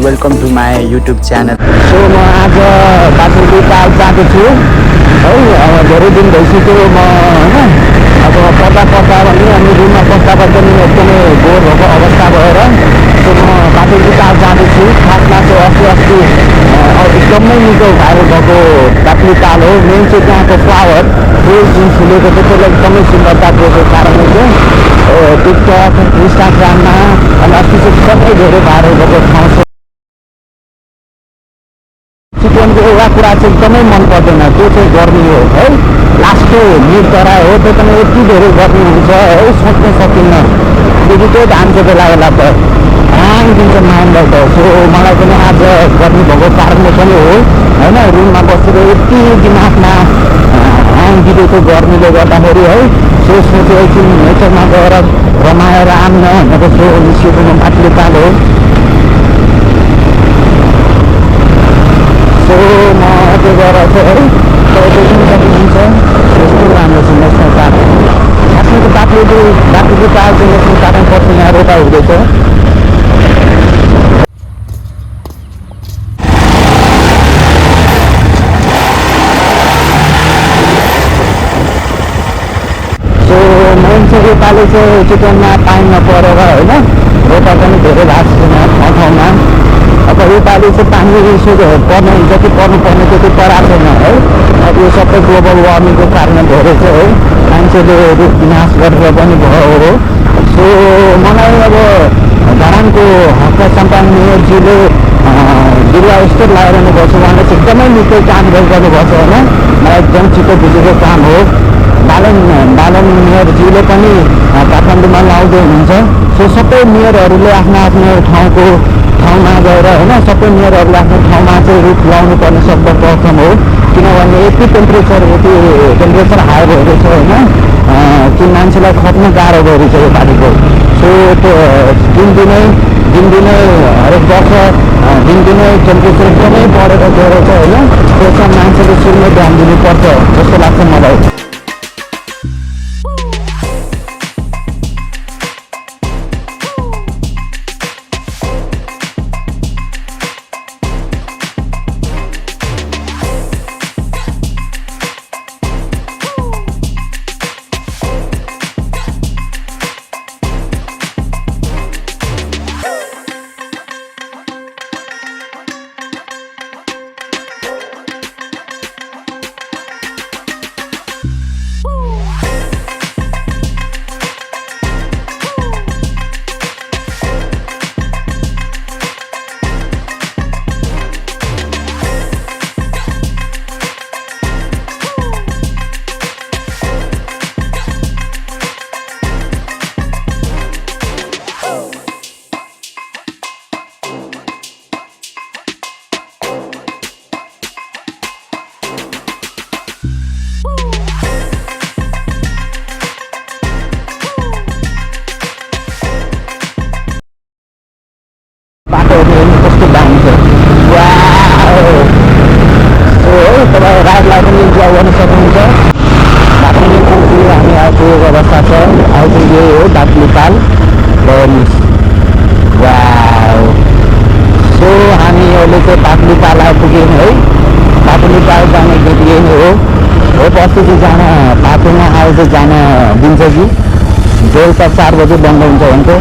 Welcome to my YouTube channel. So म आज बाटुली ताल जाँदैछु है। धेरै दिन भइसक्यो म होइन अब पढ्दा भने अनि रुममा बस्दा पनि एकदमै बोर भएको अवस्था भएर सो म बाटुली ताल जाँदैछु। खासमा चाहिँ अस्ति एकदमै निको भाइरल भएको बाटुली ताल हो। मेन चाहिँ त्यहाँको फ्लावर फुल जुन फुलेको छ त्यसले एकदमै सुन्दरता दिएको कारणले चाहिँ टिकटक इन्स्टाग्राममा अनि अस्ति चाहिँ सबै धेरै भाइरल भएको ठाउँ छ। चिकनको एउटा कुरा चाहिँ एकदमै मन पर्दैन, त्यो चाहिँ गर्मी हो है। लास्टको मिड तराई हो, त्यो पनि यति धेरै गर्मी हुन्छ है, सोच्न सकिन्न। त्यतिकै धानको बेला बेला त ह्याङ दिन्छ माइन्डलाई त। सो मलाई पनि आज गर्मी भएको कारणले पनि हो होइन, रुममा बसेर यति दिमागमा ह्याङ दिँदैको गर्मीले गर्दाखेरि है। सो सोचेँ एकछिन नेचरमा गएर रमाएर आउन भनेको सो निस्केको म बाटुली ताल हो। सो म त्यो गरेर चाहिँ है तपाईँ सक्नुहुन्छ यस्तो राम्रो छ नेसनल पार्क। खासमा त बाटुली ताल चाहिँ नेसनल पार्कमा पर्छ, यहाँ रोपा हुँदैछ। सो मान्छे रोपाले चाहिँ चिकनमा टाइम नपरेर होइन रोपा पनि धेरै भएको छैन ठाउँमा। अब योपालि चाहिँ पानी पर्ने जति पर्नुपर्ने त्यति पराएको छैन है। अब यो सबै ग्लोबल वार्मिङको कारणले धेरै चाहिँ है मान्छेले रुख विनाश गरेर पनि भयो हो। सो मलाई अब धरानको हक सम्पादन मेयरज्यूले बिरुवा यस्तो लगाइरहनु भएको छ, उहाँले चाहिँ एकदमै निकै काम गरिरहनु भएको छ होइन। मलाई एकदम छिटो बुझेको काम हो। बालन मेयरज्यूले पनि काठमाडौँमा लाउँदै हुनुहुन्छ। सो सबै मेयरहरूले आफ्नो आफ्नो ठाउँमा गएर होइन सबै मेयरहरूले आफ्नो ठाउँमा चाहिँ रुख लाउनु पर्ने सर्वप्रथम हो। किनभने यति टेम्परेचर हाई भइरहेछ होइन कि मान्छेलाई खप्न गाह्रो भइरहेछ यो पालिको। सो त्यो दिनदिनै हरेक वर्ष दिनदिनै टेम्परेचर एकदमै बढेर गएर चाहिँ होइन त्यसमा मान्छेले सुन्ने ध्यान दिनुपर्छ जस्तो लाग्छ मलाई। बाटोहरू हेर्नु कस्तो दामी छ। तपाईँ राइडलाई पनि इन्जोय गर्न सक्नुहुन्छ। बाटोले हामी आइपुगेको अवस्था छ। अहिले यही हो बाटुली ताल। सो हामी अहिले चाहिँ बाटुली ताल आइपुग्यौँ है। बाटुली ताल जाने गीत यही नै हो। अस्ति चाहिँ जान बाटोमा आएर चाहिँ जान दिन्छ कि बेलुका 4 बजे बन्द हुन्छ भनेको।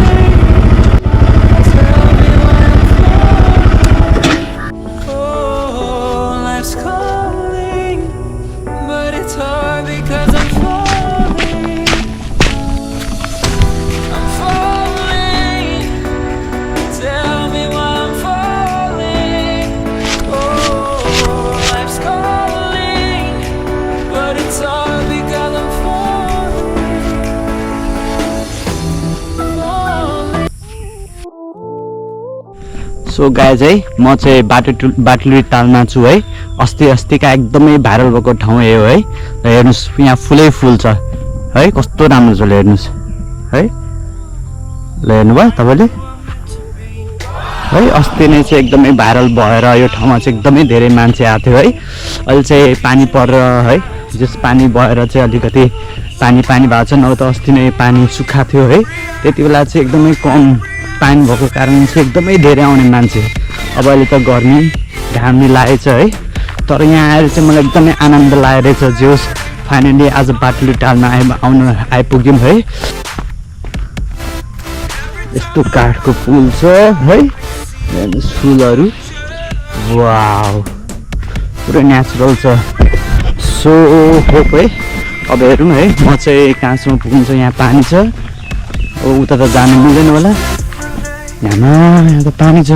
सो गाइज है म चाहिँ बाटुली तालमा छु है। अस्तिका एकदमै भाइरल भएको ठाउँ यो है। र हेर्नुहोस् यहाँ फुलै फुल छ है, कस्तो राम्रो छ हेर्नुहोस् है। ल हेर्नुभयो तपाईँले है। अस्ति नै चाहिँ एकदमै भाइरल भएर यो ठाउँमा चाहिँ एकदमै धेरै मान्छे आएको थियो है। अहिले चाहिँ पानी परेर है जस पानी भएर चाहिँ अलिकति पानी भएको छ, नभए त अस्ति नै पानी सुक्खा थियो है। त्यति बेला चाहिँ एकदमै कम पानी भएको कारण चाहिँ एकदमै धेरै आउने मान्छे अब अहिले त गर्मी घाम लागेछ है, तर यहाँ आएर चाहिँ मलाई एकदमै आनन्द लागेको रहेछ। जे होस् फाइनली आज बाटुली टालमा आइपुग्यौँ है। यस्तो काठको पुल छ है, फुलहरू वाउ पुरै नेचुरल छ। सो होप है अब हेरौँ है, म चाहिँ कहाँसम्म पुग्नुहुन्छ। यहाँ पानी छ, उता त जानु मिल्दैन होला, यहाँ त पानी छ।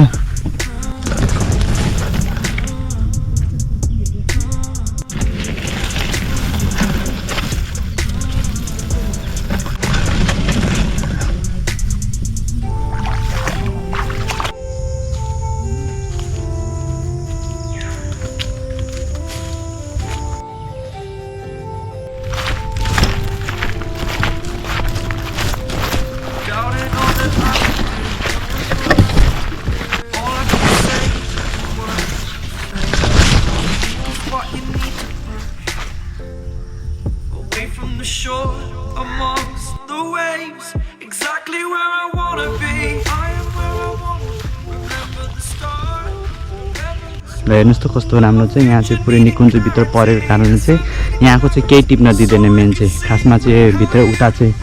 हेर्नुहोस् त कस्तो राम्रो छ। यहाँ चाहिँ पुरै निकुञ्जभित्र परेको कारणले चाहिँ यहाँको चाहिँ केही टिप्न दिँदैन। मेन चाहिँ खासमा चाहिँ भित्र उता चाहिँ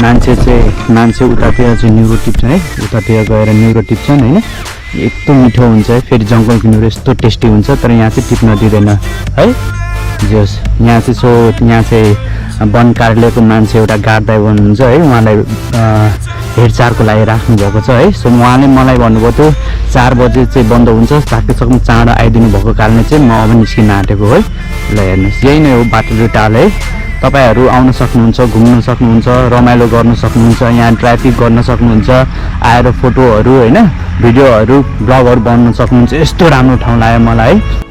मान्छे उतातिर चाहिँ न्युरो टिप्छ है, उतातिर गएर न्युरो टिप्छन् होइन। यस्तो मिठो हुन्छ है, फेरि जङ्गलको न्युरो यस्तो टेस्टी हुन्छ, तर यहाँ चाहिँ टिप्न दिँदैन है। जस यहाँ चाहिँ वन कार्यालयको मान्छे एउटा गार्ड ड्राइभर हुनुहुन्छ है, उहाँलाई हेरचाहको लागि राख्नु भएको छ है। सो उहाँले मलाई भन्नुभयो थियो 4 बजे चाहिँ बन्द हुन्छ, सकेसम्म चाँडो आइदिनु भएको कारणले चाहिँ म अब निस्किन आँटेको है। ल हेर्नुहोस्, यही नै हो बाटुली टाल है। तपाईँहरू आउन सक्नुहुन्छ, घुम्न सक्नुहुन्छ, रमाइलो गर्न सक्नुहुन्छ, यहाँ ट्राफिक गर्न सक्नुहुन्छ, आएर फोटोहरू होइन भिडियोहरू ब्लगहरू बनाउन सक्नुहुन्छ। यस्तो राम्रो ठाउँ लाग्यो मलाई है।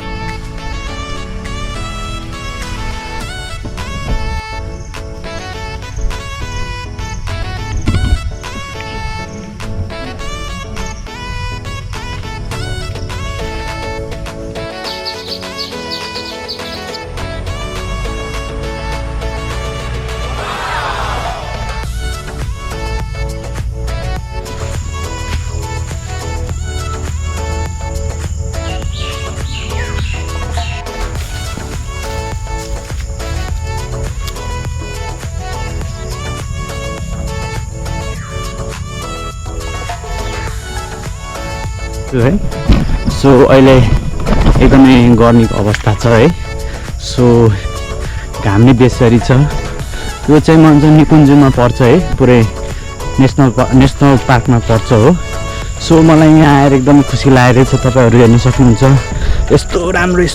है सो अहिले एकदमै गर्मीको अवस्था छ है। सो घाम नै बेसरी छ। यो चाहिँ मन चाहिँ निकुञ्जमा पर्छ है, पुरै नेसनल पार्कमा पर्छ हो। सो मलाई यहाँ आएर एकदम खुसी लागेको छ। तपाईँहरू हेर्न सक्नुहुन्छ, यस्तो राम्रो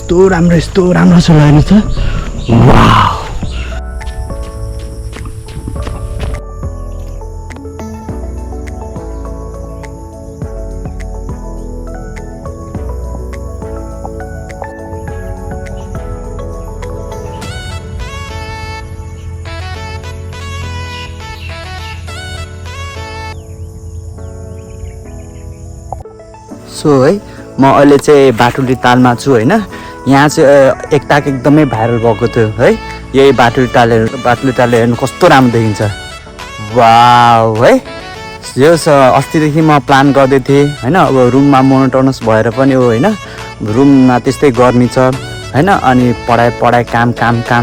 छ हेर्नु त। वाउ सो है म अहिले चाहिँ बाटुली तालमा छु होइन। यहाँ चाहिँ एकताक एकदमै भाइरल भएको थियो है, यही बाटुली ताल हेर्नु कस्तो राम्रो देखिन्छ। वाउ है, यस अस्तिदेखि म प्लान गर्दै थिएँ होइन। अब रुममा मोनोटोनस भएर पनि हो होइन, रुममा त्यस्तै गर्मी छ होइन, अनि पढाइ काम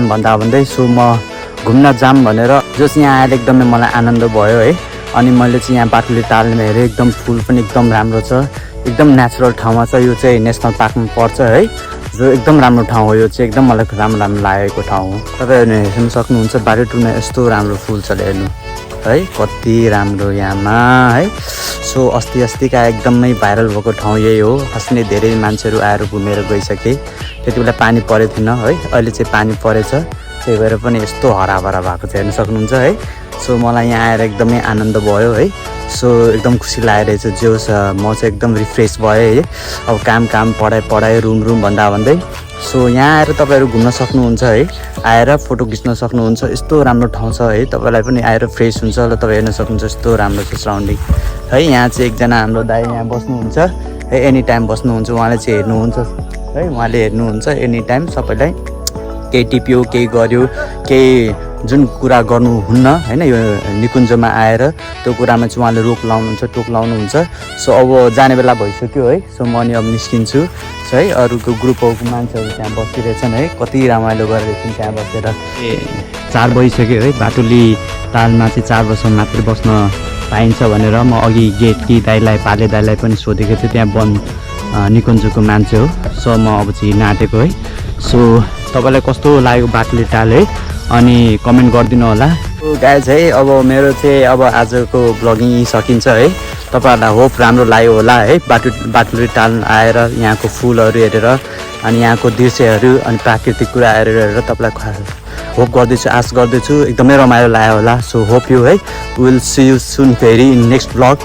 भन्दै सो म घुम्न जाम भनेर जस यहाँ आएर एकदमै मलाई आनन्द भयो है। अनि मैले चाहिँ यहाँ बाटुली तालमा हेरेँ, एकदम फुल पनि एकदम राम्रो छ, एकदम नेचुरल ठाउँमा छ। यो चाहिँ नेसनल पार्कमा पर्छ है, जो एकदम राम्रो ठाउँ हो। यो चाहिँ एकदम मलाई राम्रो लागेको ठाउँ हो। तपाईँहरूले हेर्न सक्नुहुन्छ बाटोमा यस्तो राम्रो फुल छ हेर्नु है, कति राम्रो यहाँमा है। सो अस्तिका एकदमै भाइरल भएको ठाउँ यही हो। अस्ति धेरै मान्छेहरू आएर घुमेर गइसके, त्यति बेला पानी परेको थिएन है, अहिले चाहिँ पानी परेछ, त्यही भएर पनि यस्तो हराभरा भएको छ हेर्न सक्नुहुन्छ है। सो मलाई यहाँ आएर एकदमै आनन्द भयो है। सो एकदम खुसी लागेको रहेछ। जे होस् म चाहिँ एकदम रिफ्रेस भएँ है। अब काम पढाइ रुम भन्दै सो यहाँ आएर तपाईँहरू घुम्न सक्नुहुन्छ है, आएर फोटो खिच्न सक्नुहुन्छ। यस्तो राम्रो ठाउँ छ है, तपाईँलाई पनि आएर फ्रेस हुन्छ। ल तपाईँ हेर्न सक्नुहुन्छ यस्तो राम्रो छ सराउन्डिङ है। यहाँ चाहिँ एकजना हाम्रो दाइ यहाँ बस्नुहुन्छ है, एनी टाइम बस्नुहुन्छ, उहाँले चाहिँ हेर्नुहुन्छ है, उहाँले हेर्नुहुन्छ एनी टाइम। सबैलाई केही टिप्यो, केही गर्यो, केही जुन कुरा गर्नुहुन्न होइन यो निकुञ्जमा आएर त्यो कुरामा चाहिँ उहाँले रोक लाउनुहुन्छ टोक लाउनुहुन्छ सो अब जाने बेला भइसक्यो है सो म अनि अब निस्किन्छु है अरूको ग्रुपको मान्छेहरू त्यहाँ बसिरहेछन् है कति रमाइलो गरेर त्यहाँ बसेर 4 बजिसक्यो है बाटुली तालमा चाहिँ 4 बजीसम्म मात्रै बस्न पाइन्छ भनेर म अघि गेटकी दाइलाई पाले दाइलाई पनि सोधेको थिएँ त्यहाँ निकुञ्जको मान्छे हो सो म अब चाहिँ नाटेको है सो तपाईँलाई कस्तो लाग्यो बाटुली ताल है अनि कमेन्ट गरिदिनु होला गाइज है अब मेरो चाहिँ अब आजको ब्लगिङ सकिन्छ है तपाईँहरूलाई होप राम्रो लाग्यो होला है बाटुली ताल आएर यहाँको फुलहरू हेरेर अनि यहाँको दृश्यहरू अनि प्राकृतिक कुराहरू हेरेर तपाईँलाई होप गर्दैछु आश गर्दैछु एकदमै रमाइलो लाग्यो होला सो होप यु है विल सी यु सुन फेरि इन नेक्स्ट ब्लग